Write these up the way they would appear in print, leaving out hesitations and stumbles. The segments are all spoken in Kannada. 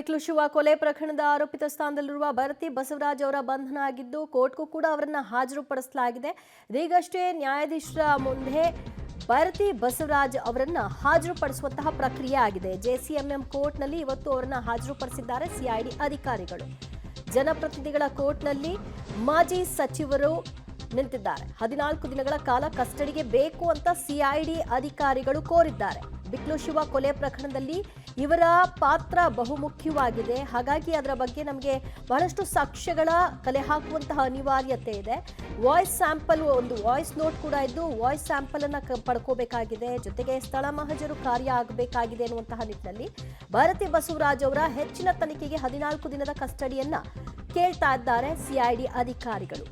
ಬಿಕ್ಲು ಶಿವ ಕೊಲೆ ಪ್ರಕರಣದ ಆರೋಪಿತ ಸ್ಥಾನದಲ್ಲಿರುವ ಭರತಿ ಬಸವರಾಜ್ ಅವರ ಬಂಧನ ಆಗಿದ್ದು ಕೋರ್ಟ್ಗೂ ಕೂಡ ಅವರನ್ನು ಹಾಜರುಪಡಿಸಲಾಗಿದೆ. ಇದೀಗಷ್ಟೇ ನ್ಯಾಯಾಧೀಶರ ಮುಂದೆ ಭರತಿ ಬಸವರಾಜ್ ಅವರನ್ನು ಹಾಜರುಪಡಿಸುವಂತಹ ಪ್ರಕ್ರಿಯೆ ಆಗಿದೆ. ಜೆಸಿಎಂಎಂ ಕೋರ್ಟ್ನಲ್ಲಿ ಇವತ್ತು ಅವರನ್ನು ಹಾಜರುಪಡಿಸಿದ್ದಾರೆ ಸಿಐಡಿ ಅಧಿಕಾರಿಗಳು. ಜನಪ್ರತಿನಿಧಿಗಳ ಕೋರ್ಟ್ನಲ್ಲಿ ಮಾಜಿ ಸಚಿವರು ನಿಂತಿದ್ದಾರೆ. 14 ದಿನಗಳ ಕಾಲ ಕಸ್ಟಡಿಗೆ ಬೇಕು ಅಂತ ಸಿಐಡಿ ಅಧಿಕಾರಿಗಳು ಕೋರಿದ್ದಾರೆ. ಬಿಕ್ಲು ಶಿವ ಕೊಲೆ ಪ್ರಕರಣದಲ್ಲಿ ಇವರ ಪಾತ್ರ ಬಹುಮುಖ್ಯವಾಗಿದೆ. ಹಾಗಾಗಿ ಅದರ ಬಗ್ಗೆ ನಮಗೆ ಬಹಳಷ್ಟು ಸಾಕ್ಷ್ಯಗಳ ಕಲೆ ಹಾಕುವಂತಹ ಅನಿವಾರ್ಯತೆ ಇದೆ. ವಾಯ್ಸ್ ಸ್ಯಾಂಪಲ್, ಒಂದು ವಾಯ್ಸ್ ನೋಟ್ ಕೂಡ ಇದ್ದು ವಾಯ್ಸ್ ಸ್ಯಾಂಪಲ್ ಅನ್ನ ಪಡ್ಕೋಬೇಕಾಗಿದೆ. ಜೊತೆಗೆ ಸ್ಥಳ ಮಹಜರು ಕಾರ್ಯ ಆಗಬೇಕಾಗಿದೆ ಅನ್ನುವಂತಹ ನಿಟ್ಟಿನಲ್ಲಿ ಭರತಿ ಬಸವರಾಜ್ ಅವರ ಹೆಚ್ಚಿನ ತನಿಖೆಗೆ 14 ದಿನದ ಕಸ್ಟಡಿಯನ್ನ ಕೇಳ್ತಾ ಇದ್ದಾರೆ ಸಿಐಡಿ ಅಧಿಕಾರಿಗಳು.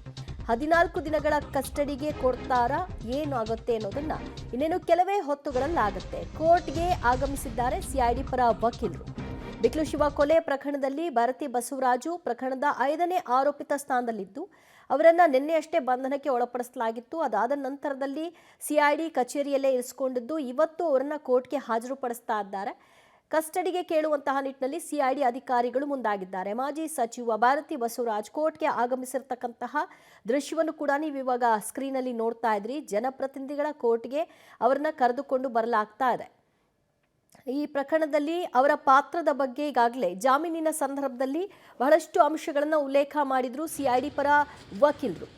14 ದಿನಗಳ ಕಸ್ಟಡಿಗೆ ಕೊಡ್ತಾರಾ, ಏನು ಆಗುತ್ತೆ ಅನ್ನೋದನ್ನ ಇನ್ನೇನು ಕೆಲವೇ ಹೊತ್ತುಗಳಲ್ಲಾಗುತ್ತೆ. ಕೋರ್ಟ್ಗೆ ಆಗಮಿಸಿದ್ದಾರೆ ಸಿಐಡಿ ಪರ ವಕೀಲರು. ಬಿಕ್ಲು ಶಿವ ಕೊಲೆ ಪ್ರಕರಣದಲ್ಲಿ ಭರತಿ ಬಸವರಾಜು ಪ್ರಕರಣದ 5ನೇ ಆರೋಪಿತ ಸ್ಥಾನದಲ್ಲಿದ್ದು ಅವರನ್ನ ನಿನ್ನೆಯಷ್ಟೇ ಬಂಧನಕ್ಕೆ ಒಳಪಡಿಸಲಾಗಿತ್ತು. ಅದಾದ ನಂತರದಲ್ಲಿ ಸಿಐಡಿ ಕಚೇರಿಯಲ್ಲೇ ಇರಿಸಿಕೊಂಡಿದ್ದು ಇವತ್ತು ಅವರನ್ನ ಕೋರ್ಟ್ಗೆ ಹಾಜರುಪಡಿಸ್ತಾ ಇದ್ದಾರೆ. ಕಸ್ಟಡಿಗೆ ಕೇಳುವಂತಹ ನಿಟ್ಟಿನಲ್ಲಿ ಸಿಐಡಿ ಅಧಿಕಾರಿಗಳು ಮುಂದಾಗಿದ್ದಾರೆ. ಮಾಜಿ ಸಚಿವ ಭರತಿ ಬಸವರಾಜ್ ಕೋರ್ಟ್ಗೆ ಆಗಮಿಸಿರ್ತಕ್ಕಂತಹ ದೃಶ್ಯವನ್ನು ಕೂಡ ನೀವು ಇವಾಗ ಸ್ಕ್ರೀನಲ್ಲಿ ನೋಡ್ತಾ ಇದ್ರಿ. ಜನಪ್ರತಿನಿಧಿಗಳ ಕೋರ್ಟ್ಗೆ ಅವರನ್ನ ಕರೆದುಕೊಂಡು ಬರಲಾಗ್ತಾ ಇದೆ. ಈ ಪ್ರಕರಣದಲ್ಲಿ ಅವರ ಪಾತ್ರದ ಬಗ್ಗೆ ಈಗಾಗಲೇ ಜಾಮೀನಿನ ಸಂದರ್ಭದಲ್ಲಿ ಬಹಳಷ್ಟು ಅಂಶಗಳನ್ನು ಉಲ್ಲೇಖ ಮಾಡಿದ್ರು ಸಿಐಡಿ ಪರ ವಕೀಲರು.